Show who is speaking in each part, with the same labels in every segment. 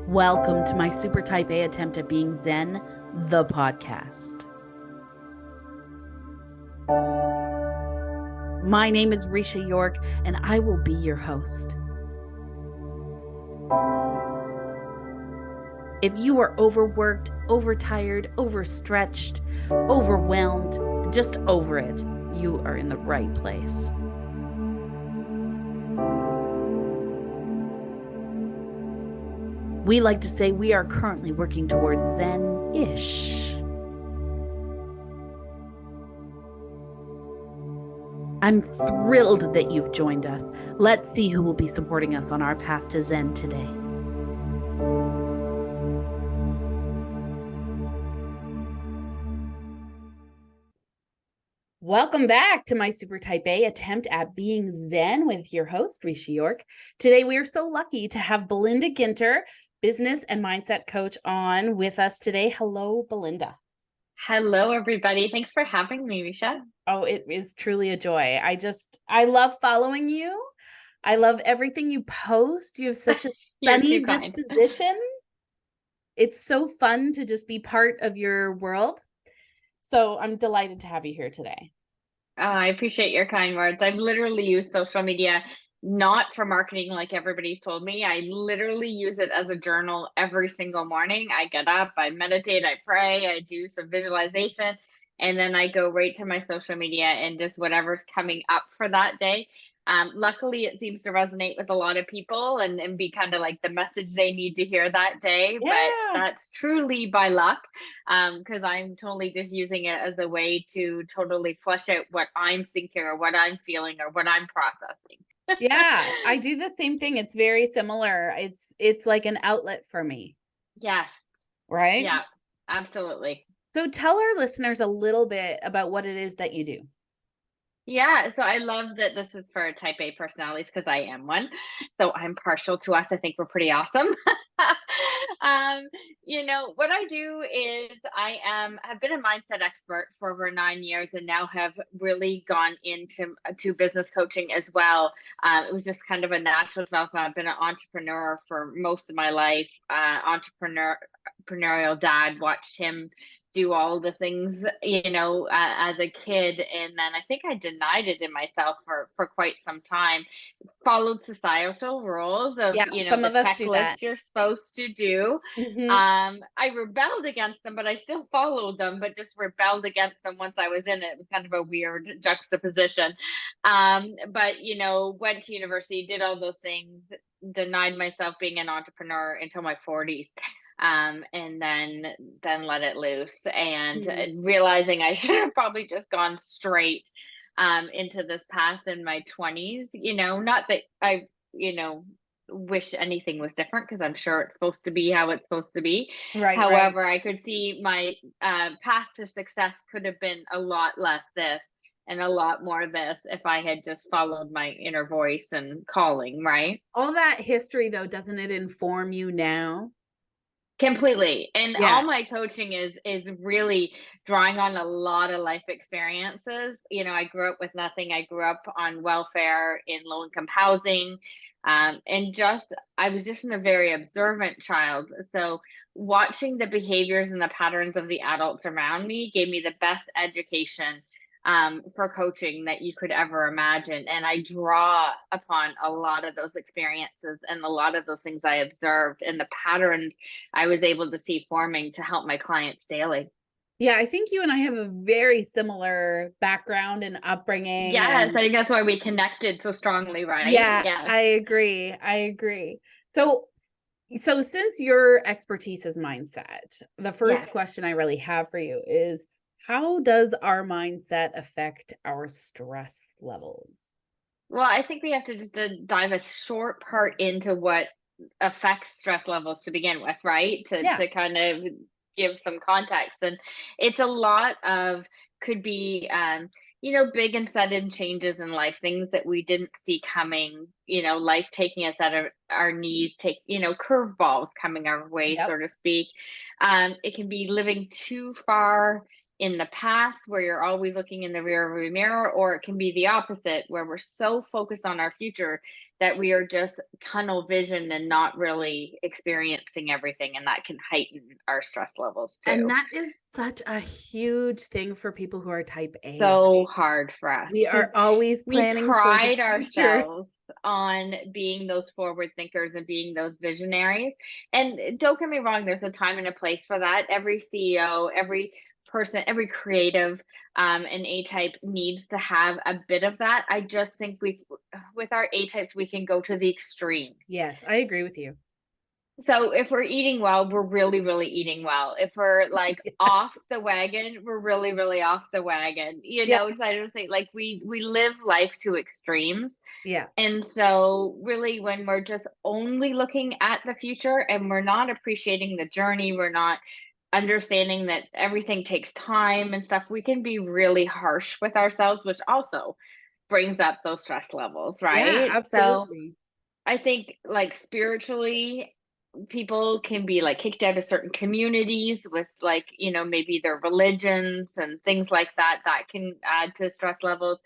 Speaker 1: Welcome to my super type A attempt at being Zen, the podcast. My name is Risha York, and I will be your host. If you are overworked, overtired, overstretched, overwhelmed, and just over it, you are in the right place. We like to say we are currently working towards Zen-ish. I'm thrilled that you've joined us. Let's see who will be supporting us on our path to Zen today. Welcome back to my super type A attempt at being Zen with your host, Risha York. Today, we are so lucky to have Belinda Ginter, business and mindset coach, on with us today. Hello, Belinda.
Speaker 2: Hello, everybody. Thanks for having me, Risha.
Speaker 1: Oh, it is truly a joy. I love following you. I love everything you post. You have such a sunny disposition. It's so fun to just be part of your world. So I'm delighted to have you here today.
Speaker 2: I appreciate your kind words. I've literally used social media not for marketing like everybody's told me. I literally use it as a journal every single morning. I get up, I meditate, I pray, I do some visualization, and then I go right to my social media and just whatever's coming up for that day. Luckily, it seems to resonate with a lot of people and be kind of like the message they need to hear that day.
Speaker 1: Yeah.
Speaker 2: But that's truly by luck, because I'm totally just using it as a way to totally flesh out what I'm thinking or what I'm feeling or what I'm processing.
Speaker 1: Yeah, I do the same thing. It's very similar. It's like an outlet for me.
Speaker 2: Yes.
Speaker 1: Right?
Speaker 2: Yeah, absolutely.
Speaker 1: So tell our listeners a little bit about what it is that you do.
Speaker 2: Yeah, so I love that this is for type A personalities because I am one. So I'm partial to us. I think we're pretty awesome. What I do is have been a mindset expert for over 9 years and now have really gone into business coaching as well. It was just kind of a natural development. I've been an entrepreneur for most of my life. Entrepreneurial dad, watched him do all the things, as a kid. And then I think I denied it in myself for quite some time. Followed societal rules of,
Speaker 1: some
Speaker 2: the
Speaker 1: of us do that.
Speaker 2: checklist you're supposed to do.
Speaker 1: Mm-hmm.
Speaker 2: I rebelled against them, but I still followed them, but just rebelled against them once I was in it. It was kind of a weird juxtaposition. But, went to university, did all those things, denied myself being an entrepreneur until my 40s. And then let it loose and realizing I should have probably just gone straight into this path in my 20s. Not that I wish anything was different, because I'm sure it's supposed to be how it's supposed to be.
Speaker 1: Right.
Speaker 2: However, I could see my path to success could have been a lot less this and a lot more this if I had just followed my inner voice and calling, right?
Speaker 1: All that history, though, doesn't it inform you now?
Speaker 2: Completely. And all my coaching is really drawing on a lot of life experiences. I grew up with nothing. I grew up on welfare in low income housing. And I was just a very observant child. So watching the behaviors and the patterns of the adults around me gave me the best education for coaching that you could ever imagine. And I draw upon a lot of those experiences and a lot of those things I observed and the patterns I was able to see forming to help my clients daily.
Speaker 1: Yeah, I think you and I have a very similar background and upbringing.
Speaker 2: Yes, I think that's why we connected so strongly, right?
Speaker 1: Yeah,
Speaker 2: yes.
Speaker 1: I agree. So since your expertise is mindset, the first question I really have for you is, how does our mindset affect our stress levels?
Speaker 2: Well, I think we have to just dive a short part into what affects stress levels to begin with, right? To kind of give some context. And it's a lot of, could be, big and sudden changes in life, things that we didn't see coming, life taking us at our knees, curveballs coming our way, so to speak. It can be living too far in the past where you're always looking in the rearview mirror, or it can be the opposite where we're so focused on our future that we are just tunnel vision and not really experiencing everything, and that can heighten our stress levels too.
Speaker 1: And that is such a huge thing for people who are type A.
Speaker 2: So hard for us
Speaker 1: We
Speaker 2: because
Speaker 1: are always
Speaker 2: we
Speaker 1: planning for the
Speaker 2: pride
Speaker 1: future.
Speaker 2: ourselves on being those forward thinkers and being those visionaries. And don't get me wrong, there's a time and a place for that. Every CEO, every person, every creative, an A type needs to have a bit of that. I just think with our A types, we can go to the extremes.
Speaker 1: Yes, I agree with you.
Speaker 2: So if we're eating well, we're really, really eating well. If we're like off the wagon, we're really, really off the wagon.
Speaker 1: Yeah.
Speaker 2: So I don't think like we live life to extremes.
Speaker 1: Yeah.
Speaker 2: And so really when we're just only looking at the future and we're not appreciating the journey, we're not understanding that everything takes time and stuff, we can be really harsh with ourselves, which also brings up those stress levels,
Speaker 1: Yeah,
Speaker 2: right? So
Speaker 1: absolutely.
Speaker 2: I think like spiritually people can be like kicked out of certain communities with like maybe their religions and things like that that can add to stress levels.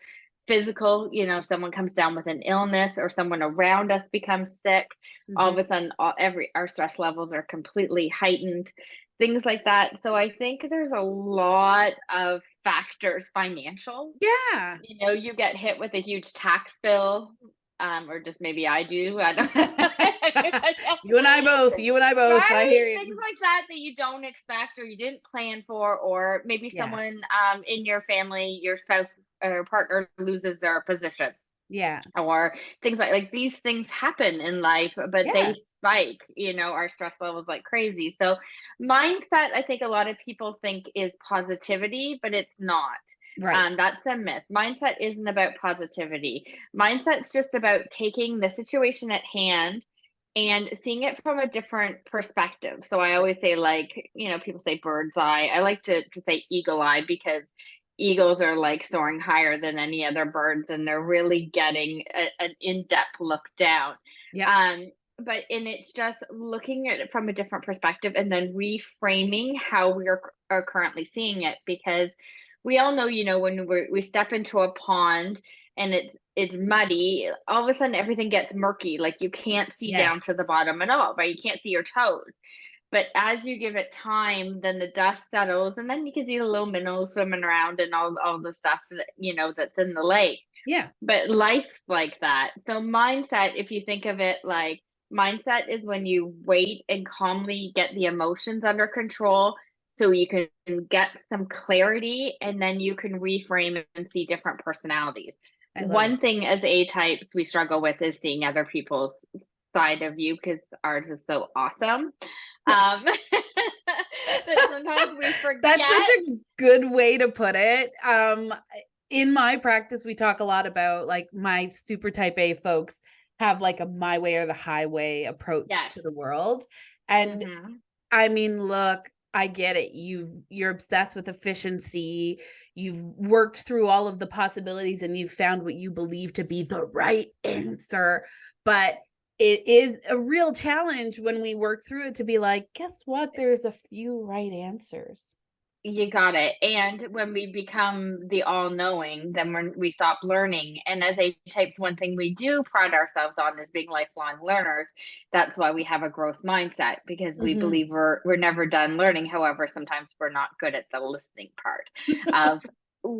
Speaker 2: Physical, someone comes down with an illness or someone around us becomes sick, all of a sudden our stress levels are completely heightened, things like that. So I think there's a lot of factors. Financial,
Speaker 1: Yeah.
Speaker 2: you get hit with a huge tax bill, or just maybe I do. I don't.
Speaker 1: You and I both. You and I both. I
Speaker 2: Right?
Speaker 1: hear
Speaker 2: Things
Speaker 1: you.
Speaker 2: like that that you don't expect or you didn't plan for, or maybe
Speaker 1: Yeah.
Speaker 2: someone in your family, your spouse or partner loses their position,
Speaker 1: Yeah.
Speaker 2: or things like these things happen in life, but
Speaker 1: Yeah.
Speaker 2: they spike, our stress levels like crazy. So mindset, I think a lot of people think is positivity, but it's not.
Speaker 1: Right.
Speaker 2: That's a myth. Mindset isn't about positivity. Mindset's just about taking the situation at hand and seeing it from a different perspective. So I always say, like, people say bird's eye. I like to say eagle eye, because eagles are like soaring higher than any other birds, and they're really getting an in-depth look down.
Speaker 1: Yep.
Speaker 2: Um, and it's just looking at it from a different perspective and then reframing how are currently seeing it, because we all know, when we step into a pond and it's muddy, all of a sudden everything gets murky. Like you can't see
Speaker 1: Yes.
Speaker 2: down to the bottom at all, right? You can't see your toes. But as you give it time, then the dust settles, and then you can see the little minnows swimming around and all the stuff that that's in the lake.
Speaker 1: Yeah.
Speaker 2: But life's like that. So mindset, if you think of it like mindset is when you wait and calmly get the emotions under control so you can get some clarity, and then you can reframe and see different personalities.
Speaker 1: I love
Speaker 2: One
Speaker 1: it.
Speaker 2: thing as A types we struggle with is seeing other people's side of you, because ours is so awesome. That sometimes we
Speaker 1: That's such
Speaker 2: forget.
Speaker 1: a good way to put it. In my practice, we talk a lot about like my super type A folks have like a my way or the highway approach
Speaker 2: Yes.
Speaker 1: to the world. And
Speaker 2: Mm-hmm.
Speaker 1: I mean, look, I get it. You're obsessed with efficiency. You've worked through all of the possibilities and you've found what you believe to be the right answer. But it is a real challenge when we work through it to be like, guess what? There's a few right answers.
Speaker 2: You got it. And when we become the all knowing, then we stop learning. And as A types, one thing we do pride ourselves on is being lifelong learners. That's why we have a growth mindset, because we believe we're never done learning. However, sometimes we're not good at the listening part of,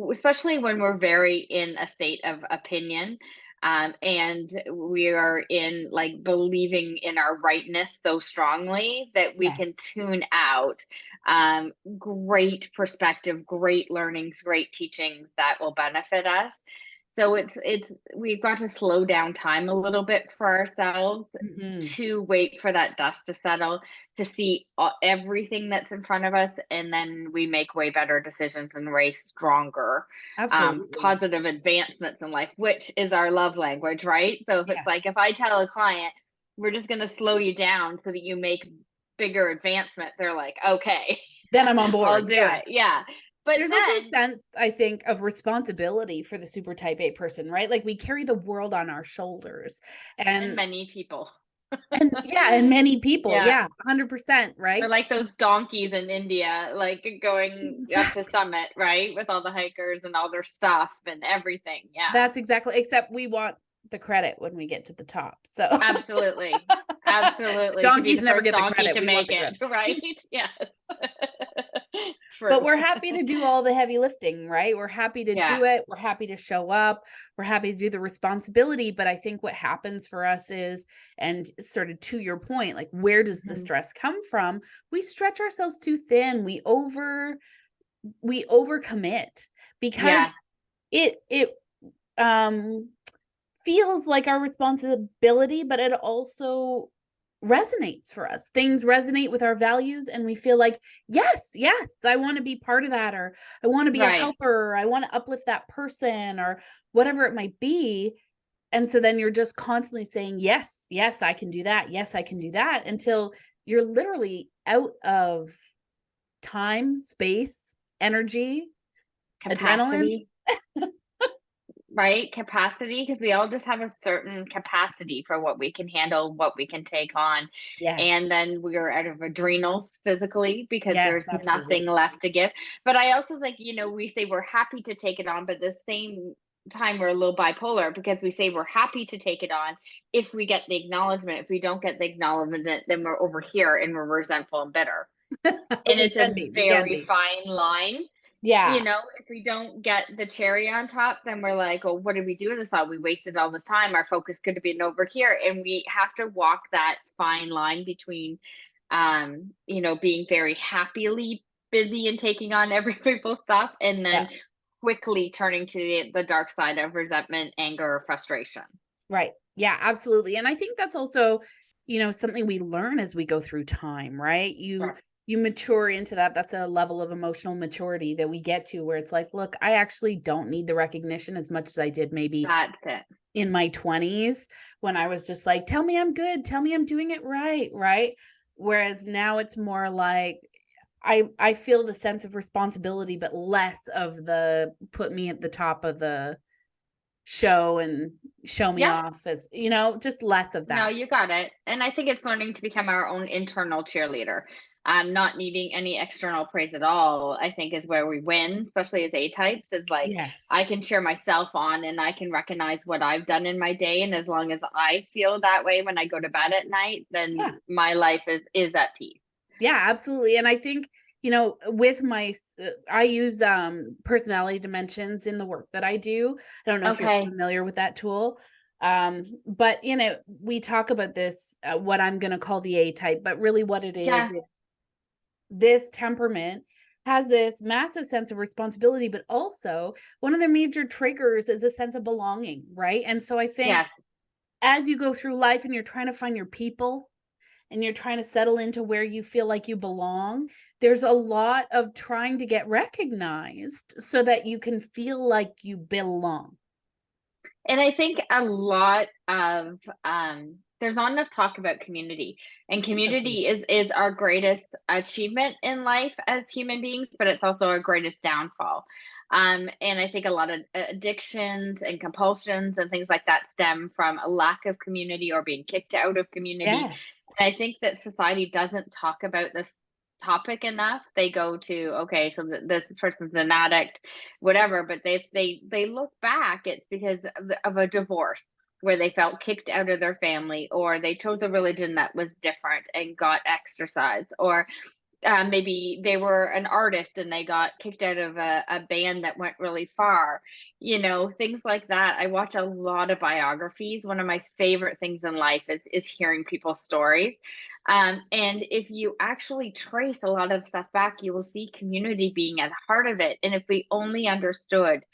Speaker 2: especially when we're very in a state of opinion. And we are in like believing in our rightness so strongly that we
Speaker 1: Yeah.
Speaker 2: can tune out great perspective, great learnings, great teachings that will benefit us. So we've got to slow down time a little bit for ourselves, to wait for that dust to settle, to see everything that's in front of us, and then we make way better decisions and way stronger,
Speaker 1: Absolutely.
Speaker 2: positive advancements in life, which is our love language, right? So if it's
Speaker 1: Yeah.
Speaker 2: like, if I tell a client, we're just going to slow you down so that you make bigger advancement, they're like, okay,
Speaker 1: Then I'm on
Speaker 2: I'll
Speaker 1: board.
Speaker 2: do
Speaker 1: Yeah.
Speaker 2: it. Yeah. But
Speaker 1: There's also a
Speaker 2: then,
Speaker 1: sense, I think, of responsibility for the super type A person, right? Like we carry the world on our shoulders.
Speaker 2: and
Speaker 1: And
Speaker 2: many people.
Speaker 1: And many people,
Speaker 2: Yeah.
Speaker 1: 100%,
Speaker 2: Or
Speaker 1: right?
Speaker 2: like those donkeys in India, like going up to
Speaker 1: Exactly.
Speaker 2: summit, right? With all the hikers and all their stuff and everything. Yeah.
Speaker 1: That's exactly, except we want the credit when we get to the top. So
Speaker 2: Absolutely. Absolutely. To be
Speaker 1: donkeys
Speaker 2: the
Speaker 1: never
Speaker 2: first
Speaker 1: get the
Speaker 2: donkey
Speaker 1: credit.
Speaker 2: to
Speaker 1: We want
Speaker 2: make
Speaker 1: the
Speaker 2: it,
Speaker 1: credit.
Speaker 2: right? Yes.
Speaker 1: But
Speaker 2: True.
Speaker 1: we're happy to do all the heavy lifting, right? We're happy to
Speaker 2: Yeah.
Speaker 1: do it. We're happy to show up. We're happy to do the responsibility. But I think what happens for us is, and sort of to your point, like, where does the
Speaker 2: Mhm.
Speaker 1: stress come from? We stretch ourselves too thin. We overcommit because
Speaker 2: Yeah.
Speaker 1: it um feels like our responsibility, but it also resonates for us. Things resonate with our values, and we feel like, yes, I want to be part of that, or I want to be a
Speaker 2: Right.
Speaker 1: helper, or I want to uplift that person, or whatever it might be. And so then you're just constantly saying, yes, I can do that. Yes, I can do that, until you're literally out of time, space, energy, adrenaline.
Speaker 2: Capacity. Right? Capacity, because we all just have a certain capacity for what we can handle, what we can take on.
Speaker 1: Yes,
Speaker 2: And then we're out of adrenals physically because
Speaker 1: yes,
Speaker 2: there's nothing
Speaker 1: absolutely.
Speaker 2: left to give. But I also think, we say we're happy to take it on, but at the same time, we're a little bipolar because we say we're happy to take it on if we get the acknowledgement. If we don't get the acknowledgement, then we're over here and we're resentful and bitter. And
Speaker 1: We
Speaker 2: it's a
Speaker 1: can be. We can
Speaker 2: very
Speaker 1: be.
Speaker 2: fine line.
Speaker 1: Yeah.
Speaker 2: If we don't get the cherry on top, then we're like, oh, what did we do with this all? We wasted all the time. Our focus could have been over here. And we have to walk that fine line between, being very happily busy and taking on every people's stuff, and
Speaker 1: Yeah.
Speaker 2: then quickly turning to the dark side of resentment, anger, or frustration.
Speaker 1: Right. Yeah, absolutely. And I think that's also, something we learn as we go through time, right? You
Speaker 2: Sure.
Speaker 1: you mature into that. That's a level of emotional maturity that we get to, where it's like, look, I actually don't need the recognition as much as I did maybe
Speaker 2: That's it.
Speaker 1: in my 20s, when I was just like, tell me I'm good, tell me I'm doing it right, right? Whereas now it's more like, I feel the sense of responsibility, but less of the put me at the top of the show and show me
Speaker 2: Yeah.
Speaker 1: off, as just less of
Speaker 2: No,
Speaker 1: that.
Speaker 2: you got it. And I think it's learning to become our own internal cheerleader. Not needing any external praise at all, I think is where we win, especially as A types, is like
Speaker 1: Yes.
Speaker 2: I can cheer myself on and I can recognize what I've done in my day. And as long as I feel that way when I go to bed at night, then
Speaker 1: Yeah.
Speaker 2: my life is at peace.
Speaker 1: Yeah, absolutely. And I think, with I use personality dimensions in the work that I do. I don't know if you're
Speaker 2: Okay.
Speaker 1: familiar with that tool. But we talk about this, what I'm going to call the A type, but really what it is,
Speaker 2: Yeah.
Speaker 1: this temperament has this massive sense of responsibility, but also one of their major triggers is a sense of belonging, right? And so I think
Speaker 2: Yes.
Speaker 1: as you go through life and you're trying to find your people, and you're trying to settle into where you feel like you belong, there's a lot of trying to get recognized so that you can feel like you belong.
Speaker 2: And I think a lot of there's not enough talk about community, and
Speaker 1: Agreed.
Speaker 2: community is our greatest achievement in life as human beings, but it's also our greatest downfall. And I think a lot of addictions and compulsions and things like that stem from a lack of community or being kicked out of community.
Speaker 1: Yes.
Speaker 2: And I think that society doesn't talk about this topic enough. They go to, okay, so this person's an addict, whatever, but they look back, it's because of a divorce where they felt kicked out of their family, or they chose a religion that was different and got exercise, or maybe they were an artist and they got kicked out of a band that went really far, things like that. I watch a lot of biographies. One of my favorite things in life is hearing people's stories. And if you actually trace a lot of the stuff back, you will see community being at the heart of it. And if we only understood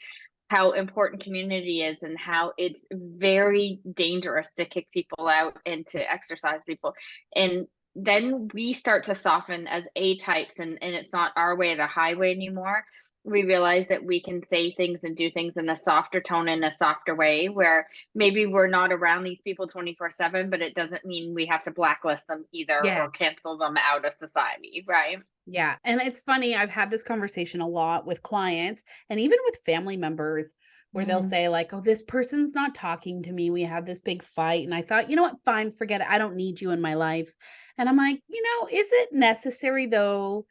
Speaker 2: how important community is and how it's very dangerous to kick people out and to exercise people, and then we start to soften as A types, and it's not our way or the highway anymore. We realize that we can say things and do things in a softer tone, in a softer way, where maybe we're not around these people 24/7, but it doesn't mean we have to blacklist them either or
Speaker 1: Yes.
Speaker 2: cancel them out of society, right?
Speaker 1: Yeah. And it's funny, I've had this conversation a lot with clients and even with family members, where they'll say like, oh, this person's not talking to me. We had this big fight. And I thought, you know what? Fine, forget it. I don't need you in my life. And I'm like, is it necessary though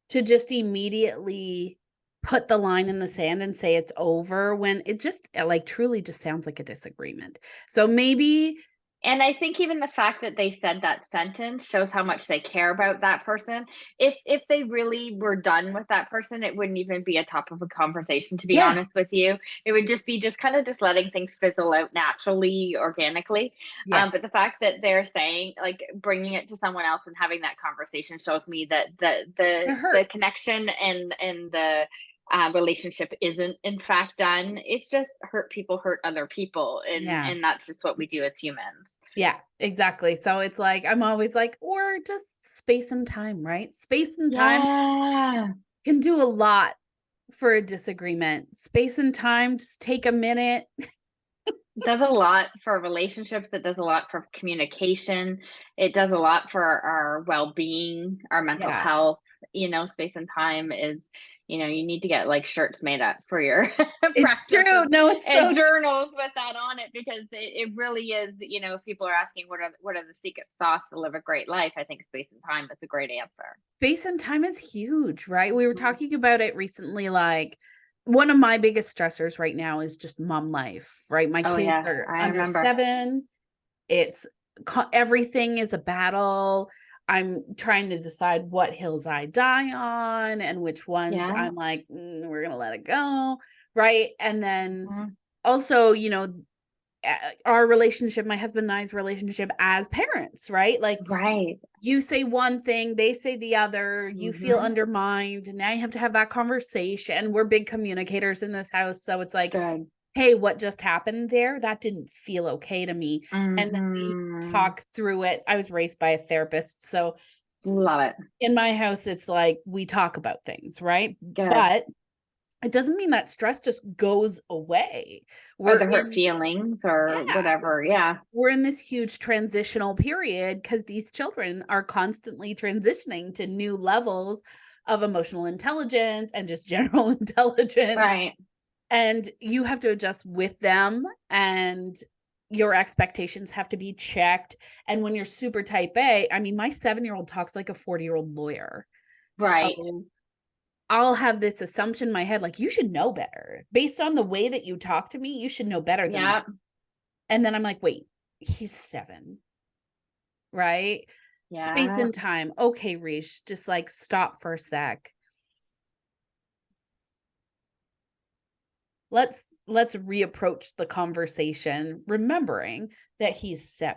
Speaker 1: to just immediately put the line in the sand and say it's over when it just like truly just sounds like a disagreement? So maybe.
Speaker 2: And I think even the fact that they said that sentence shows how much they care about that person. If they really were done with that person, it wouldn't even be a top of a conversation, to be
Speaker 1: Yeah.
Speaker 2: honest with you. It would just be kind of letting things fizzle out naturally, organically.
Speaker 1: Yeah.
Speaker 2: But the fact that they're saying, like, bringing it to someone else and having that conversation shows me that the connection and the relationship isn't in fact done. It's just hurt people hurt other people, and that's just what we do as humans.
Speaker 1: Yeah, exactly. So it's like I'm always like, or just space and time, right? Space and time can do a lot for a disagreement. Space and time, just take a minute.
Speaker 2: It does a lot for relationships. It does a lot for communication. It does a lot for our well-being, our mental health. Space and time is, you need to get like shirts made up for your
Speaker 1: It's true. No, it's
Speaker 2: and
Speaker 1: so
Speaker 2: journals with that on it, because it really is. If people are asking what are the secret sauce to live a great life, I think space and time is a great answer.
Speaker 1: Space and time is huge, right? We were talking about it recently. Like, one of my biggest stressors right now is just mom life, right? My kids are under 7. It's everything is a battle. I'm trying to decide what hills I die on and which ones I'm like, we're going to let it go. Right. And then also, our relationship, my husband and I's relationship as parents, right? Like, you say one thing, they say the other, you feel undermined. And now you have to have that conversation. We're big communicators in this house. So it's like, hey, what just happened there? That didn't feel okay to me. And then we talk through it. I was raised by a therapist. So
Speaker 2: love it.
Speaker 1: In my house, it's like we talk about things, right? But it doesn't mean that stress just goes away.
Speaker 2: Or the hurt feelings or whatever. Yeah.
Speaker 1: We're in this huge transitional period because these children are constantly transitioning to new levels of emotional intelligence and just general intelligence.
Speaker 2: Right.
Speaker 1: And you have to adjust with them, and your expectations have to be checked. And when you're super type A, I mean, my 7-year-old talks like a 40-year-old lawyer.
Speaker 2: Right.
Speaker 1: So I'll have this assumption in my head, like, you should know better. Based on the way that you talk to me, you should know better than that. And then I'm like, wait, he's 7. Right?
Speaker 2: Yeah.
Speaker 1: Space and time. Okay, Rish, just like stop for a sec. Let's reapproach the conversation, remembering that he's 7.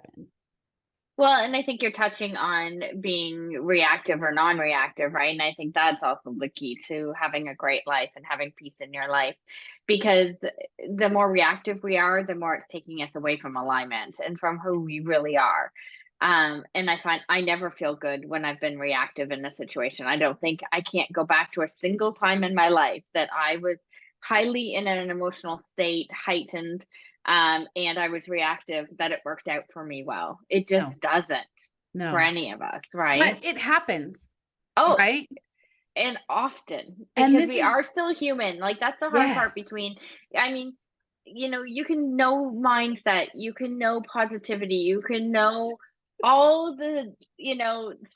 Speaker 2: Well, and I think you're touching on being reactive or non-reactive, right? And I think that's also the key to having a great life and having peace in your life, because the more reactive we are, the more it's taking us away from alignment and from who we really are. And I find I never feel good when I've been reactive in a situation. I can't go back to a single time in my life that I was highly in an emotional state, heightened, and I was reactive, that it worked out for me well. It just doesn't for any of us, right?
Speaker 1: But it happens.
Speaker 2: Oh,
Speaker 1: right.
Speaker 2: And often, because we are still human. Like, that's the hard part I mean, you can know mindset, you can know positivity, you can know all the,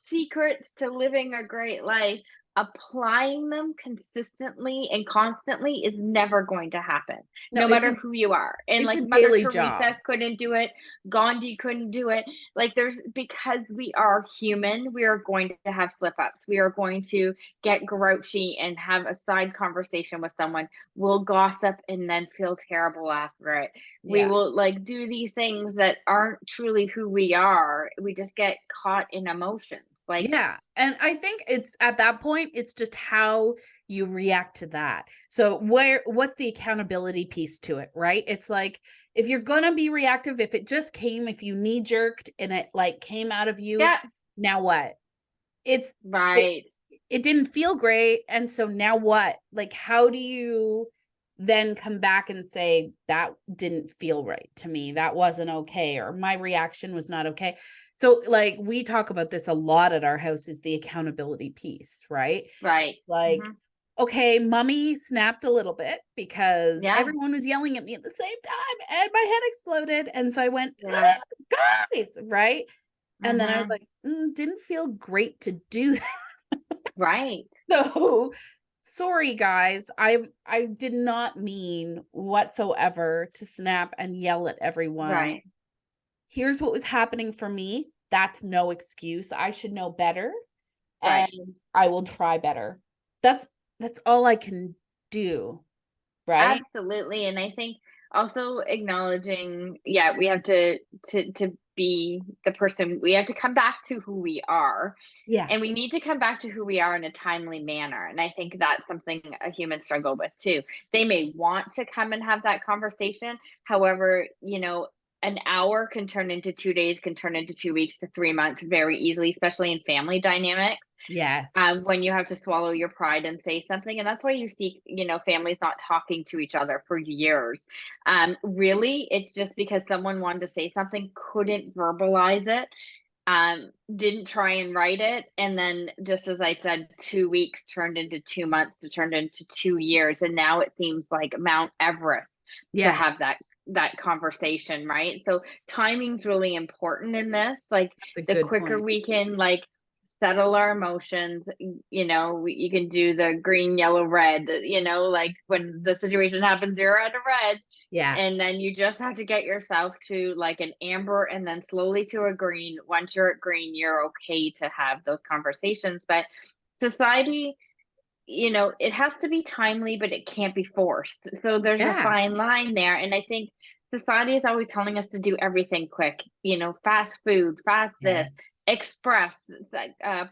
Speaker 2: secrets to living a great life. Applying them consistently and constantly is never going to happen, no matter who you are. And like Mother Teresa couldn't do it, Gandhi couldn't do it. Like, because we are human, we are going to have slip ups. We are going to get grouchy and have a side conversation with someone. We'll gossip and then feel terrible after it. We will like do these things that aren't truly who we are. We just get caught in emotions.
Speaker 1: And I think it's at that point, it's just how you react to that. So what's the accountability piece to it, right? It's like, if you're going to be reactive, if it just came, if you knee jerked and it like came out of you, now what? It's right. It didn't feel great. And so now what? Like, how do you then come back and say, that didn't feel right to me, that wasn't okay, or my reaction was not okay? So like, we talk about this a lot at our house, is the accountability piece, right?
Speaker 2: Right.
Speaker 1: Like, okay, mommy snapped a little bit because
Speaker 2: Yeah.
Speaker 1: everyone was yelling at me at the same time and my head exploded. And so I went,
Speaker 2: Yeah.
Speaker 1: guys, right? And then I was
Speaker 2: Mm-hmm.
Speaker 1: like, didn't feel great to do that.
Speaker 2: Right.
Speaker 1: So sorry, guys. I did not mean whatsoever to snap and yell at everyone.
Speaker 2: Right.
Speaker 1: Here's what was happening for me. That's no excuse. I should know better,
Speaker 2: Right.
Speaker 1: and I will try better. That's all I can do, right?
Speaker 2: Absolutely. And I think also acknowledging, yeah, we have to be the person, we have to come back to who we are.
Speaker 1: Yeah.
Speaker 2: And we need to come back to who we are in a timely manner. And I think that's something a human struggle with too. They may want to come and have that conversation. However, an hour can turn into 2 days, can turn into 2 weeks to 3 months very easily, especially in family dynamics.
Speaker 1: Yes.
Speaker 2: When you have to swallow your pride and say something. And that's why you see, families not talking to each other for years. Really, it's just because someone wanted to say something, couldn't verbalize it, didn't try and write it. And then, just as I said, 2 weeks turned into 2 months to turned into 2 years. And now it seems like Mount Everest to
Speaker 1: Yes.
Speaker 2: have that conversation, right? So timing's really important in this. Like,
Speaker 1: That's a
Speaker 2: the
Speaker 1: good
Speaker 2: quicker
Speaker 1: point.
Speaker 2: we can settle our emotions, you can do the green, yellow, red, like when the situation happens, you're at a red.
Speaker 1: Yeah.
Speaker 2: And then you just have to get yourself to like an amber and then slowly to a green. Once you're at green, you're okay to have those conversations. But society, it has to be timely, but it can't be forced. So there's a
Speaker 1: Yeah.
Speaker 2: fine line there. And I think society is always telling us to do everything quick, fast food, fast this,
Speaker 1: Yes.
Speaker 2: express,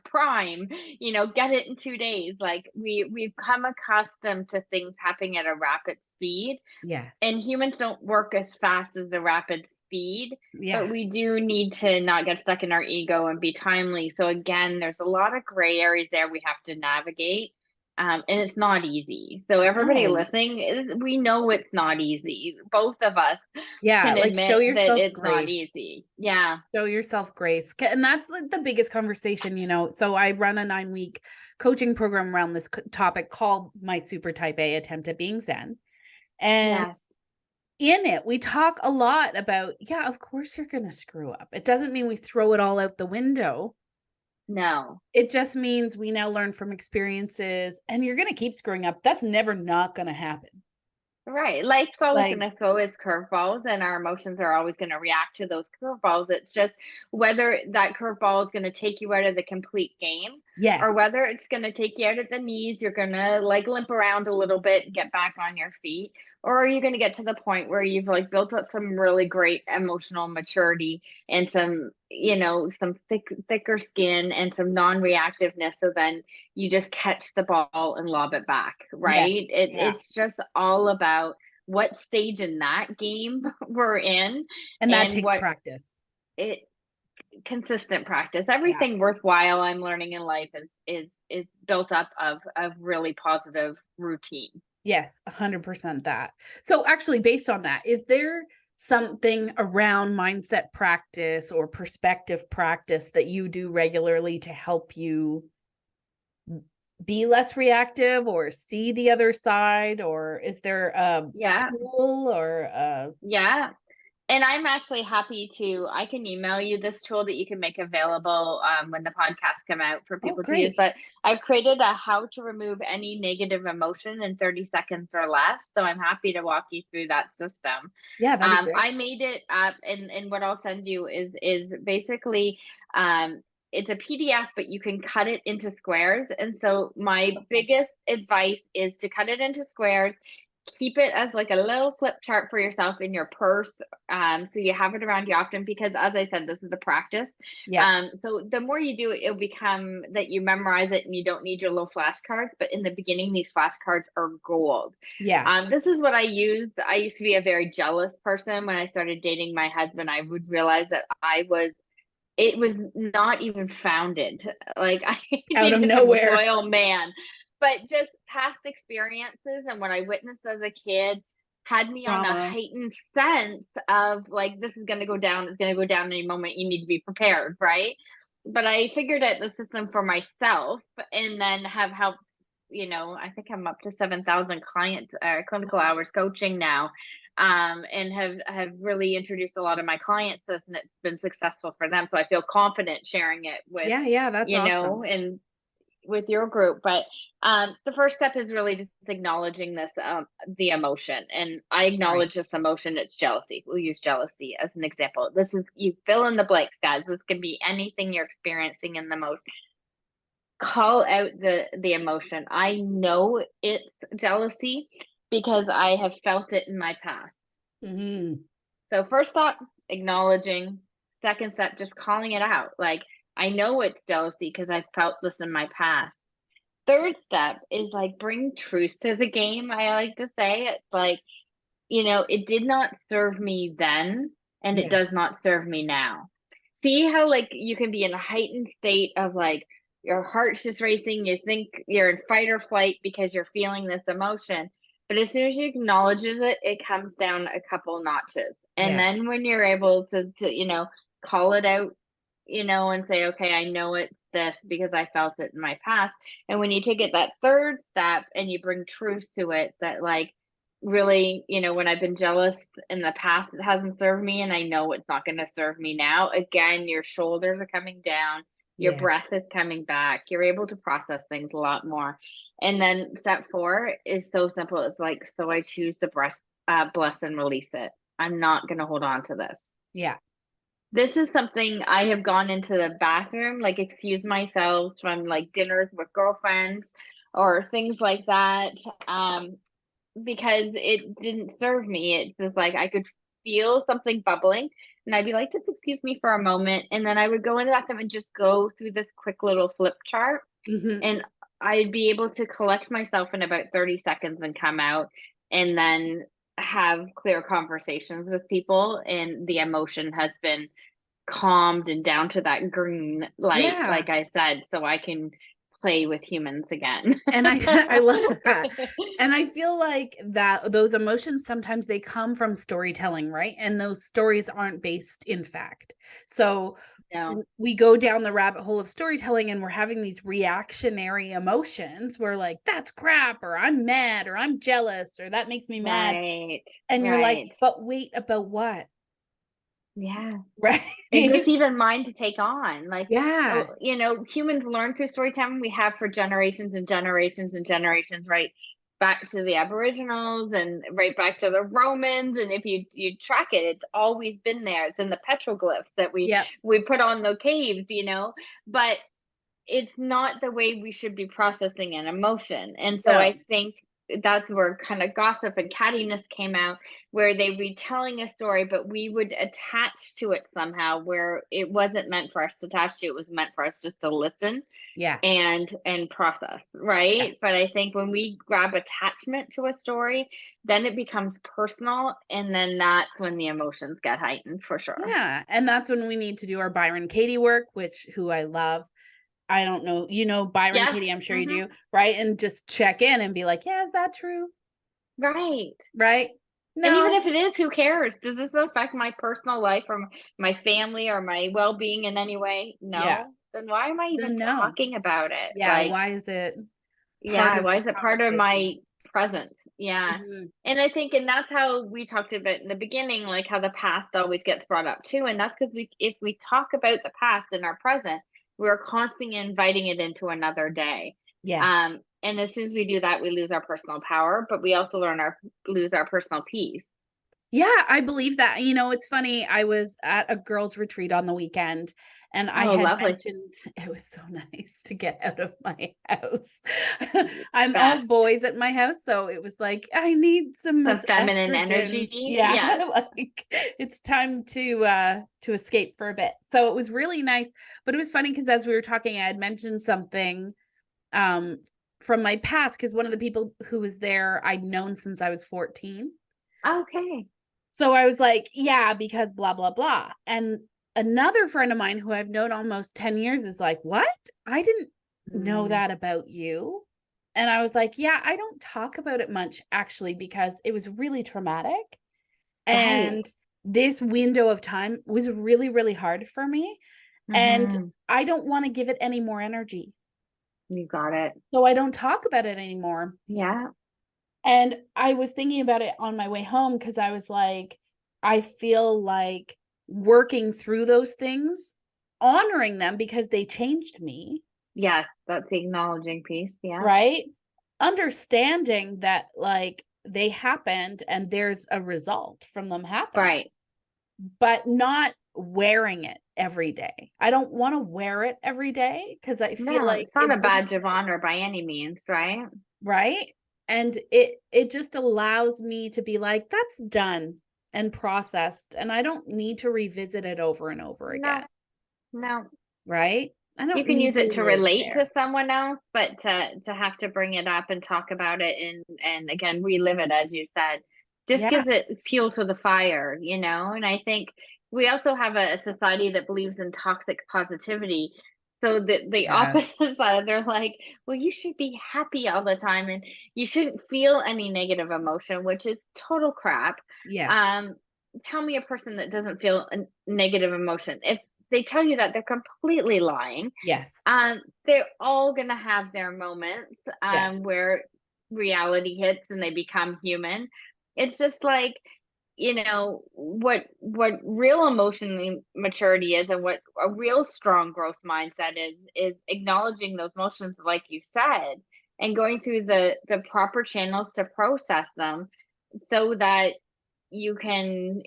Speaker 2: prime, get it in 2 days. Like we've come accustomed to things happening at a rapid speed,
Speaker 1: Yes.
Speaker 2: and humans don't work as fast as the rapid speed, but
Speaker 1: Yeah.
Speaker 2: we do need to not get stuck in our ego and be timely. So again, there's a lot of gray areas there we have to navigate. And it's not easy. So everybody
Speaker 1: No.
Speaker 2: listening, we know it's not easy. Both of us
Speaker 1: Yeah,
Speaker 2: can
Speaker 1: like
Speaker 2: admit
Speaker 1: show
Speaker 2: that
Speaker 1: yourself
Speaker 2: it's not
Speaker 1: grace.
Speaker 2: easy. Yeah.
Speaker 1: Show yourself grace. And that's like the biggest conversation. So I run a 9-week coaching program around this topic called My Super Type A Attempt at Being Zen. And
Speaker 2: Yes.
Speaker 1: in it, we talk a lot about, yeah, of course you're going to screw up. It doesn't mean we throw it all out the window.
Speaker 2: No.
Speaker 1: It just means we now learn from experiences, and you're going to keep screwing up. That's never not going to happen.
Speaker 2: Right. Life's always
Speaker 1: Like,
Speaker 2: going to throw us curveballs, and our emotions are always going to react to those curveballs. It's just whether that curveball is going to take you out of the complete game, or
Speaker 1: yes.
Speaker 2: whether it's going to take you out at the knees. You're going to limp around a little bit and get back on your feet. Or are you going to get to the point where you've built up some really great emotional maturity and some thicker skin and some non-reactiveness, so then you just catch the ball and lob it back,
Speaker 1: Yes.
Speaker 2: right?
Speaker 1: Yeah.
Speaker 2: It's just all about what stage in that game we're in,
Speaker 1: And that
Speaker 2: and
Speaker 1: takes
Speaker 2: what
Speaker 1: practice.
Speaker 2: it consistent practice.
Speaker 1: Yeah.
Speaker 2: Everything worthwhile I'm learning in life is built up of really positive routine.
Speaker 1: Yes, 100% that. So actually, based on that, is there something around mindset practice or perspective practice that you do regularly to help you be less reactive or see the other side? Or is there a
Speaker 2: Yeah.
Speaker 1: tool or a...
Speaker 2: Yeah. And I'm actually happy I can email you this tool that you can make available when the podcasts come out for
Speaker 1: Oh,
Speaker 2: people to use.
Speaker 1: great.
Speaker 2: But I've created a how to remove any negative emotion in 30 seconds or less. So I'm happy to walk you through that system.
Speaker 1: Yeah, that'd be great.
Speaker 2: I made it up, and what I'll send you is basically it's a PDF, but you can cut it into squares. And so my biggest advice is to cut it into squares. Keep it as a little flip chart for yourself in your purse, so you have it around you often, because as I said, this is a practice.
Speaker 1: Yeah.
Speaker 2: So the more you do it, it'll become that you memorize it and you don't need your little flashcards. But in the beginning, these flashcards are gold.
Speaker 1: Yeah.
Speaker 2: This is what I used. I used to be a very jealous person. When I started dating my husband, I would realize that it was not even founded. Like, I
Speaker 1: Out of
Speaker 2: needed a
Speaker 1: nowhere.
Speaker 2: loyal man, but just past experiences and what I witnessed as a kid had me on a
Speaker 1: Trauma.
Speaker 2: heightened sense of this is going to go down. It's going to go down any moment. You need to be prepared, right? But I figured out the system for myself, and then have helped I think I'm up to 7,000 clinical hours coaching now, and have really introduced a lot of my clients to this, and it's been successful for them. So I feel confident sharing it with,
Speaker 1: Yeah, that's awesome.
Speaker 2: and with your group. But the first step is really just acknowledging this, the emotion. And I acknowledge this emotion. It's jealousy. We'll use jealousy as an example. This is, you fill in the blanks, guys. This can be anything you're experiencing in the most. Call out the emotion. I know it's jealousy because I have felt it in my past. So first thought, acknowledging. Second step, just calling it out. Like, I know it's jealousy because I felt this in my past. Third step is like, bring truth to the game. I like to say it's like, it did not serve me then, and it does not serve me now. See how like you can be in a heightened state of like your heart's just racing, you think you're in fight or flight because you're feeling this emotion. But as soon as you acknowledge it, it comes down a couple notches. And then when you're able to call it out, and say, okay, I know it's this because I felt it in my past. And when you take it that third step and you bring truth to it, that like, really, when I've been jealous in the past, it hasn't served me, and I know it's not going to serve me now. Again, your shoulders are coming down, your breath is coming back, you're able to process things a lot more. And then step 4 is so simple. It's like, so I choose to bless and release it. I'm not going to hold on to this. This is something I have gone into the bathroom, like excuse myself from like dinners with girlfriends or things like that, because it didn't serve me. It's just like I could feel something bubbling, and I'd be like, just excuse me for a moment. And then I would go into the bathroom and just go through this quick little flip chart. And I'd be able to collect myself in about 30 seconds and come out and then have clear conversations with people. And the emotion has been calmed and down to that green light, like I said, so I can play with humans again.
Speaker 1: And I love that. And I feel like that those emotions, sometimes they come from storytelling, right? And those stories aren't based in fact. So we go down the rabbit hole of storytelling and we're having these reactionary emotions. We're like, that's crap, or I'm mad, or I'm jealous, or that makes me mad. And you're like, but wait, about what?
Speaker 2: Right. Is this even mine to take on? Like, humans learn through storytelling. We have for generations and generations and generations, right? Back to the Aboriginals and right back to the Romans. And if you track it, it's always been there. It's in the petroglyphs that we put on the caves, but it's not the way we should be processing an emotion. And so I think that's where kind of gossip and cattiness came out, where they be telling a story, but we would attach to it somehow where it wasn't meant for us to attach to. It was meant for us just to listen and process, right? But I think when we grab attachment to a story, then it becomes personal, and then that's when the emotions get heightened, for sure.
Speaker 1: And that's when we need to do our Byron Katie work, who I love. I don't know, Byron Katie, I'm sure you do, right? And just check in and be like, yeah, is that true?
Speaker 2: Right.
Speaker 1: No.
Speaker 2: And even if it is, who cares? Does this affect my personal life or my family or my well-being in any way? No. Then why am I even talking about it?
Speaker 1: Why is it
Speaker 2: why is it part of my present? And I think, and that's how we talked about in the beginning, like how the past always gets brought up too. And that's because if we talk about the past in our present, we're constantly inviting it into another day. And as soon as we do that, we lose our personal power, but we also lose our personal peace.
Speaker 1: I believe that. It's funny. I was at a girls' retreat on the weekend, and I had mentioned it was so nice to get out of my house. I'm all boys at my house, so it was like, I need some
Speaker 2: feminine energy.
Speaker 1: Like it's time to escape for a bit. So it was really nice, but it was funny because as we were talking, I had mentioned something from my past, because one of the people who was there I'd known since I was 14. So I was like, because blah, blah, blah. And another friend of mine who I've known almost 10 years is like, what? I didn't know that about you. And I was like, I don't talk about it much, actually, because it was really traumatic. And this window of time was really, really hard for me. And I don't want to give it any more energy.
Speaker 2: You got it.
Speaker 1: So I don't talk about it anymore.
Speaker 2: Yeah.
Speaker 1: And I was thinking about it on my way home because I was like, I feel like working through those things, honoring them because they changed me.
Speaker 2: Yes, that's the acknowledging piece. Yeah.
Speaker 1: Right? Understanding that like they happened and there's a result from them happening.
Speaker 2: Right.
Speaker 1: But not wearing it every day. I don't want to wear it every day because I feel
Speaker 2: No,
Speaker 1: like
Speaker 2: it's not
Speaker 1: it
Speaker 2: a
Speaker 1: wouldn't,
Speaker 2: badge of honor by any means, right?
Speaker 1: right? And it just allows me to be like, that's done and processed, and I don't need to revisit it over and over again.
Speaker 2: No, no.
Speaker 1: Right? I
Speaker 2: You
Speaker 1: don't
Speaker 2: can
Speaker 1: need
Speaker 2: use
Speaker 1: to
Speaker 2: it to
Speaker 1: live
Speaker 2: relate to
Speaker 1: there.
Speaker 2: someone else, but to have to bring it up and talk about it and again relive it as you said, just
Speaker 1: Yeah.
Speaker 2: gives it fuel to the fire, And I think we also have a society that believes in toxic positivity. So the
Speaker 1: Yes.
Speaker 2: opposite side, they're like, well, you should be happy all the time and you shouldn't feel any negative emotion, which is total crap.
Speaker 1: Yes.
Speaker 2: Um, Tell me a person that doesn't feel a negative emotion. If they tell you that, they're completely lying.
Speaker 1: Yes.
Speaker 2: They're all gonna have their moments
Speaker 1: Yes.
Speaker 2: where reality hits and they become human. It's just like, what real emotional maturity is and what a real strong growth mindset is acknowledging those emotions like you said and going through the proper channels to process them so that you can,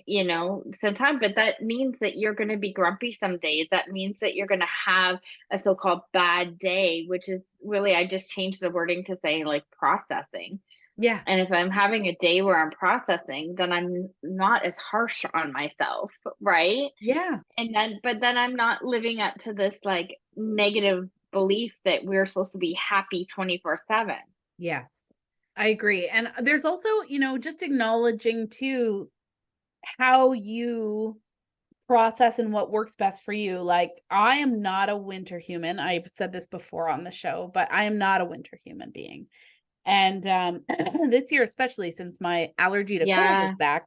Speaker 2: spend time, but that means that you're going to be grumpy some days. That means that you're going to have a so-called bad day, which is really, I just changed the wording to say like processing.
Speaker 1: Yeah.
Speaker 2: And if I'm having a day where I'm processing, then I'm not as harsh on myself, right?
Speaker 1: Yeah.
Speaker 2: But then I'm not living up to this like negative belief that we're supposed to be happy 24/7.
Speaker 1: Yes. I agree. And there's also, just acknowledging too how you process and what works best for you. Like, I am not a winter human. I've said this before on the show, but I am not a winter human being. And this year, especially since my allergy to cold is
Speaker 2: Yeah,
Speaker 1: back,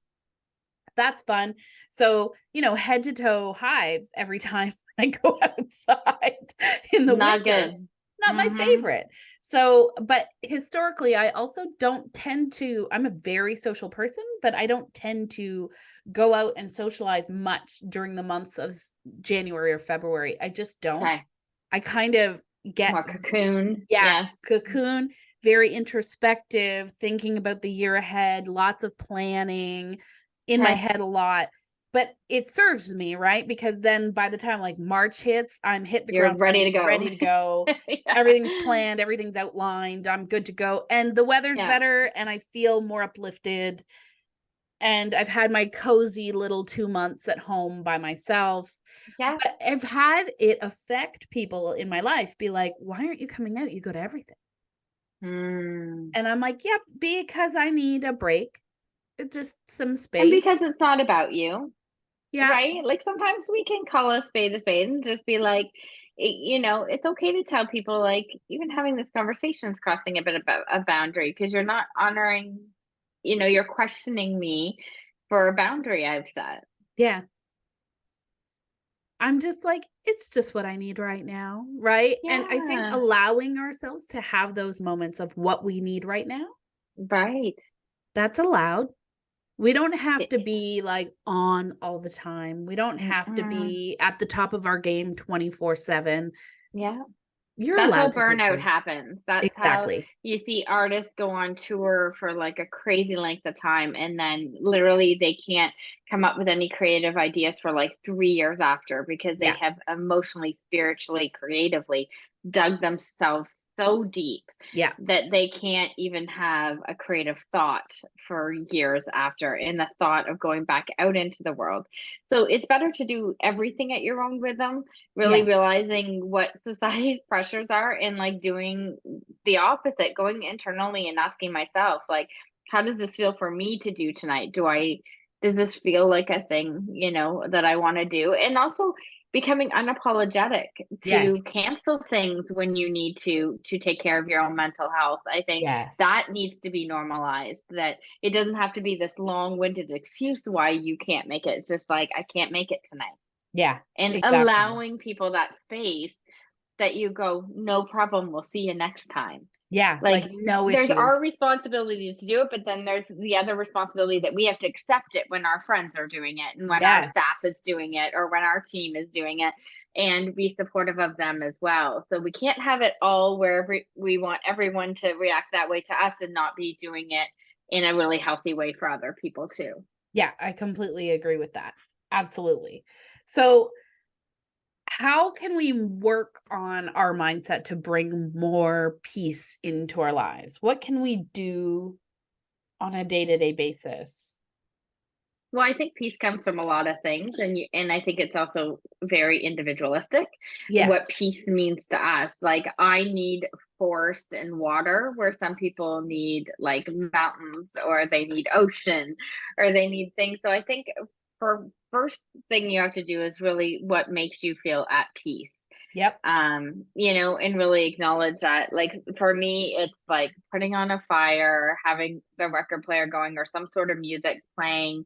Speaker 1: that's fun. So, head to toe hives every time I go outside in the
Speaker 2: not
Speaker 1: winter.
Speaker 2: good.
Speaker 1: Not my
Speaker 2: Mm-hmm.
Speaker 1: favorite. So, but historically, I also don't tend to, I'm a very social person, but I don't tend to go out and socialize much during the months of January or February. I just don't.
Speaker 2: Okay.
Speaker 1: I kind of get,
Speaker 2: More cocoon.
Speaker 1: yeah,
Speaker 2: Yes.
Speaker 1: cocoon, very introspective, thinking about the year ahead, lots of planning in my
Speaker 2: Okay.
Speaker 1: head a lot. But it serves me, right? Because then by the time like March hits, I'm hit the
Speaker 2: You're
Speaker 1: ground
Speaker 2: ready to
Speaker 1: running,
Speaker 2: go.
Speaker 1: ready to go.
Speaker 2: Yeah.
Speaker 1: Everything's planned, everything's outlined, I'm good to go. And the weather's
Speaker 2: Yeah.
Speaker 1: better and I feel more uplifted. And I've had my cozy little 2 months at home by myself.
Speaker 2: Yeah.
Speaker 1: But I've had it affect people in my life, be like, why aren't you coming out? You go to everything.
Speaker 2: Mm.
Speaker 1: And I'm like, yep, because I need a break. Just some
Speaker 2: And
Speaker 1: space.
Speaker 2: because it's not about you,
Speaker 1: Yeah.
Speaker 2: right? Like sometimes we can call a spade and just be like, it's okay to tell people like even having this conversation is crossing a bit of a boundary because you're not honoring, you're questioning me for a boundary I've set.
Speaker 1: Yeah. I'm just like, it's just what I need right now. Right. And I think
Speaker 2: Yeah.
Speaker 1: allowing ourselves to have those moments of what we need right now,
Speaker 2: Right.
Speaker 1: that's allowed. We don't have
Speaker 2: It,
Speaker 1: to be like on all the time. We don't have to
Speaker 2: mm-mm.
Speaker 1: be at the top of our game 24/7.
Speaker 2: Yeah.
Speaker 1: You're
Speaker 2: That's how
Speaker 1: allowed to take
Speaker 2: burnout
Speaker 1: breaks.
Speaker 2: happens. That's how
Speaker 1: Exactly.
Speaker 2: you see artists go on tour for like a crazy length of time and then literally they can't come up with any creative ideas for like 3 years after because they
Speaker 1: Yeah.
Speaker 2: have emotionally, spiritually, creatively dug themselves so deep
Speaker 1: Yeah.
Speaker 2: that they can't even have a creative thought for years after in the thought of going back out into the world. So it's better to do everything at your own rhythm, really
Speaker 1: Yeah.
Speaker 2: realizing what society's pressures are and like doing the opposite, going internally and asking myself, like, how does this feel for me to do tonight? Does this feel like a thing, that I want to do? And also becoming unapologetic
Speaker 1: Yes.
Speaker 2: to cancel things when you need to take care of your own mental health. I think
Speaker 1: Yes.
Speaker 2: that needs to be normalized, that it doesn't have to be this long-winded excuse why you can't make it. It's just like I can't make it tonight,
Speaker 1: Yeah.
Speaker 2: and
Speaker 1: Exactly.
Speaker 2: allowing people that space that you go, no problem, we'll see you next time.
Speaker 1: Yeah,
Speaker 2: Like,
Speaker 1: like no
Speaker 2: there's
Speaker 1: issue.
Speaker 2: our responsibility to do it, but then there's the other responsibility that we have to accept it when our friends are doing it and when our
Speaker 1: Yes.
Speaker 2: staff is doing it or when our team is doing it, and be supportive of them as well. So we can't have it all where we want everyone to react that way to us and not be doing it in a really healthy way for other people too.
Speaker 1: Yeah, I completely agree with that. Absolutely. So how can we work on our mindset to bring more peace into our lives? What can we do on a day-to-day basis?
Speaker 2: Well, I think peace comes from a lot of things, and I think it's also very individualistic
Speaker 1: Yes.
Speaker 2: what peace means to us. Like, I need forest and water, where some people need like mountains, or they need ocean, or they need things. So I think for first thing you have to do is really what makes you feel at peace.
Speaker 1: Yep.
Speaker 2: And really acknowledge that. Like, for me, it's like putting on a fire, having the record player going or some sort of music playing,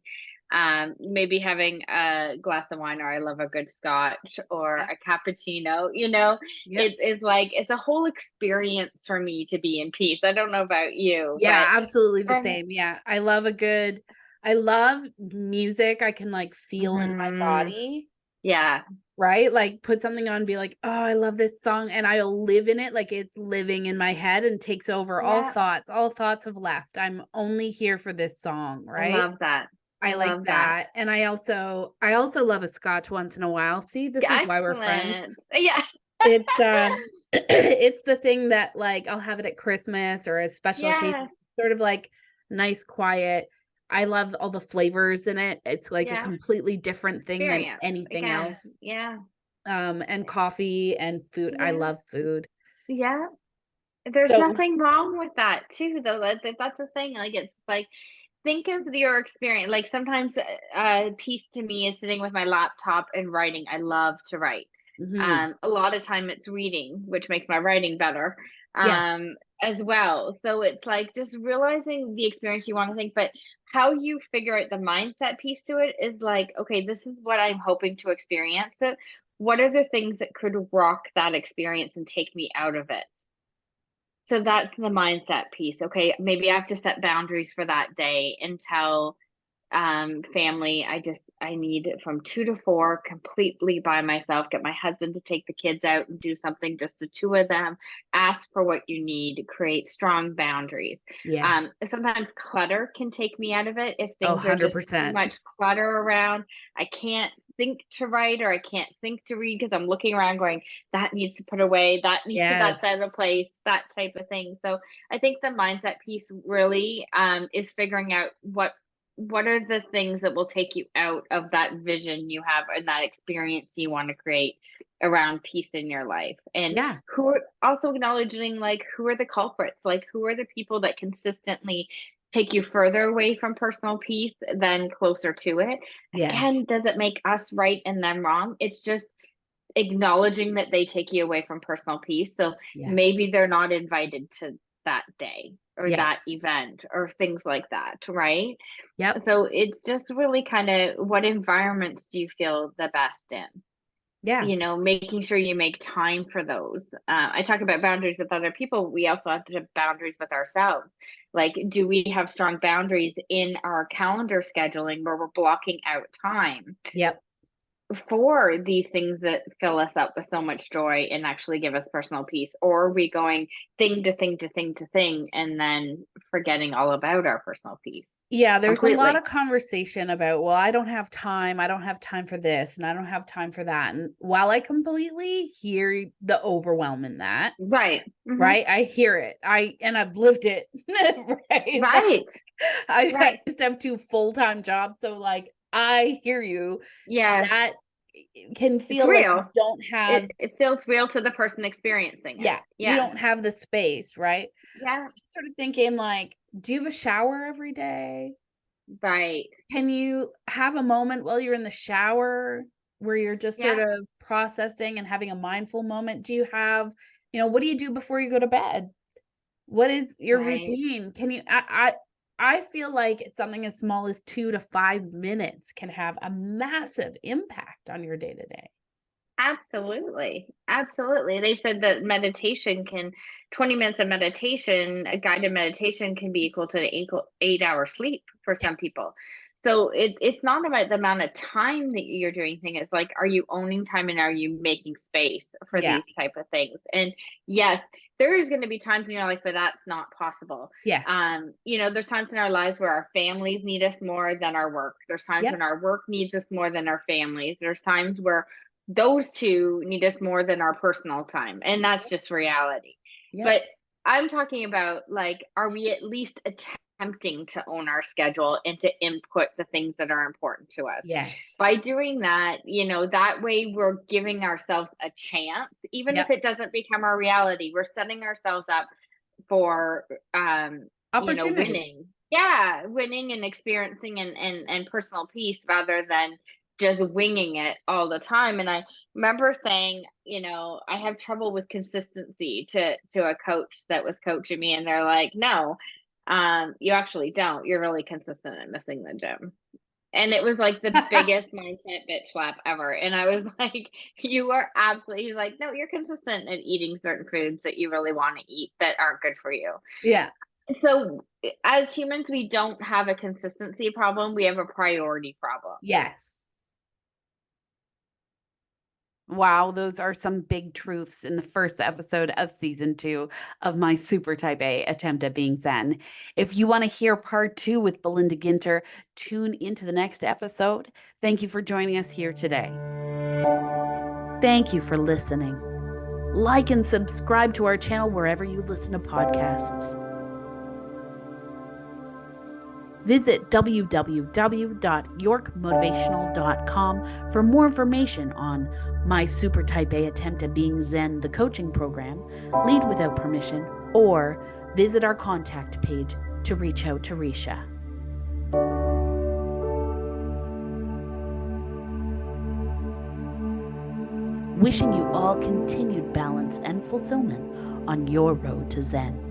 Speaker 2: maybe having a glass of wine, or I love a good scotch or
Speaker 1: Yep.
Speaker 2: a cappuccino.
Speaker 1: Yep.
Speaker 2: It's like it's a whole experience for me to be in peace. I don't know about you,
Speaker 1: Yeah,
Speaker 2: but
Speaker 1: absolutely the
Speaker 2: from
Speaker 1: same. Yeah. I love music I can like feel in my
Speaker 2: mhm,
Speaker 1: body,
Speaker 2: yeah,
Speaker 1: right? Like put something on and be like, "Oh, I love this song," and I'll live in it like it's living in my head and takes over all
Speaker 2: yeah,
Speaker 1: thoughts. All thoughts have left. I'm only here for this song,
Speaker 2: I
Speaker 1: right?
Speaker 2: love that. I
Speaker 1: I like
Speaker 2: love that.
Speaker 1: that, and I also love a scotch once in a while. See, this is why we're friends.
Speaker 2: Excellent. Yeah.
Speaker 1: It's, it's the thing that, like, I'll have it at Christmas or a special occasion,
Speaker 2: Yes.
Speaker 1: sort of, like, nice, quiet. I love all the flavors in it. It's, like, a
Speaker 2: Yeah.
Speaker 1: completely different thing than
Speaker 2: Experience.
Speaker 1: anything
Speaker 2: Again.
Speaker 1: else.
Speaker 2: Yeah.
Speaker 1: And coffee and food. I
Speaker 2: Yeah.
Speaker 1: love food.
Speaker 2: Yeah. There's
Speaker 1: So
Speaker 2: nothing wrong with that too, though. That's the thing. Like, it's like, think of your experience. Like, sometimes peace to me is sitting with my laptop and writing. I love to write.
Speaker 1: mhm.
Speaker 2: A lot of time it's reading, which makes my writing better,
Speaker 1: Yes.
Speaker 2: as well. So it's like just realizing the experience you want to think, but how you figure out the mindset piece to it is like, okay, this is what I'm hoping to experience it. What are the things that could rock that experience and take me out of it? So that's the mindset piece. Okay, maybe I have to set boundaries for that day and tell family, I need it from 2 to 4 completely by myself. Get my husband to take the kids out and do something, just the two of them. Ask for what you need, create strong boundaries.
Speaker 1: Yeah.
Speaker 2: Sometimes clutter can take me out of it. If
Speaker 1: Oh,
Speaker 2: things are just too
Speaker 1: 100%.
Speaker 2: much clutter around, I can't think to write, or I can't think to read because I'm looking around going, that needs to put away,
Speaker 1: Yes.
Speaker 2: that's out of place, that type of thing. So I think the mindset piece really is figuring out what are the things that will take you out of that vision you have and that experience you want to create around peace in your life, and
Speaker 1: Yeah.
Speaker 2: who are also acknowledging, like, who are the culprits, like who are the people that consistently take you further away from personal peace than closer to it.
Speaker 1: Yes.
Speaker 2: Again, does it make us right and them wrong? It's just acknowledging that they take you away from personal peace. So
Speaker 1: Yes.
Speaker 2: maybe they're not invited to that day or
Speaker 1: Yep.
Speaker 2: that event or things like that, right?
Speaker 1: Yep.
Speaker 2: So it's just really kind of, what environments do you feel the best in?
Speaker 1: Yeah.
Speaker 2: Making sure you make time for those. I talk about boundaries with other people. We also have to have boundaries with ourselves. Like, do we have strong boundaries in our calendar scheduling where we're blocking out time
Speaker 1: Yep.
Speaker 2: for these things that fill us up with so much joy and actually give us personal peace? Or are we going thing to thing to thing to thing and then forgetting all about our personal peace
Speaker 1: Yeah, there's a lot
Speaker 2: completely?
Speaker 1: of conversation about, well, I don't have time. I don't have time for this and I don't have time for that. And while I completely hear the overwhelm in that,
Speaker 2: Right. Hmm.
Speaker 1: right? I hear it. I've lived it. Right. Like
Speaker 2: Right.
Speaker 1: I
Speaker 2: Right.
Speaker 1: used to have 2 full-time jobs. So like I hear you.
Speaker 2: Yeah.
Speaker 1: That can
Speaker 2: It's
Speaker 1: feel like you
Speaker 2: real.
Speaker 1: don't have,
Speaker 2: It feels real to the person experiencing it.
Speaker 1: yeah, you
Speaker 2: Yeah.
Speaker 1: don't have the space, right?
Speaker 2: Yeah.
Speaker 1: Sort of thinking like, do you have a shower every day?
Speaker 2: Right.
Speaker 1: Can you have a moment while you're in the shower where you're just sort
Speaker 2: Yeah.
Speaker 1: of processing and having a mindful moment? Do you have, what do you do before you go to bed? What is your
Speaker 2: Right.
Speaker 1: routine? Can you I feel like it's something as small as 2 to 5 minutes can have a massive impact on your day to day.
Speaker 2: Absolutely. Absolutely. They said that 20 minutes of meditation, a guided meditation can be equal to an 8 hour sleep for
Speaker 1: Yeah.
Speaker 2: some people. So it's not about the amount of time that you're doing things. It's like, are you owning time and are you making space for
Speaker 1: Yeah.
Speaker 2: these type of things? And yes, there is going to be times in your life where that's not possible.
Speaker 1: Yes.
Speaker 2: There's times in our lives where our families need us more than our work. There's times when our work needs us more than our families. There's times where those two need us more than our personal time, and that's just reality.
Speaker 1: Yep.
Speaker 2: But I'm talking about, like, are we at least attempting to own our schedule and to input the things that are important to us?
Speaker 1: Yes.
Speaker 2: By doing that, that way we're giving ourselves a chance, even if
Speaker 1: Yep.
Speaker 2: it doesn't become our reality. We're setting ourselves up for
Speaker 1: Opportunity.
Speaker 2: winning. Yeah, winning and experiencing and personal peace rather than just winging it all the time. And I remember saying, I have trouble with consistency to a coach that was coaching me, and they're like, no, you actually don't. You're really consistent at missing the gym. And it was like the biggest mindset bitch slap ever. And I was like, you are absolutely, he's like, no, you're consistent at eating certain foods that you really want to eat that aren't good for you.
Speaker 1: Yeah.
Speaker 2: So as humans, we don't have a consistency problem. We have a priority problem.
Speaker 1: Yes. Wow, those are some big truths in the first episode of season 2 of my Super Type A attempt at being Zen. If you want to hear part 2 with Belinda Ginter, tune into the next episode. Thank you for joining us here today. Thank you for listening. Like and subscribe to our channel wherever you listen to podcasts. Visit www.yorkmotivational.com for more information on my Super Type A attempt at being Zen, the coaching program, Lead Without Permission, or visit our contact page to reach out to Risha. Wishing you all continued balance and fulfillment on your road to Zen.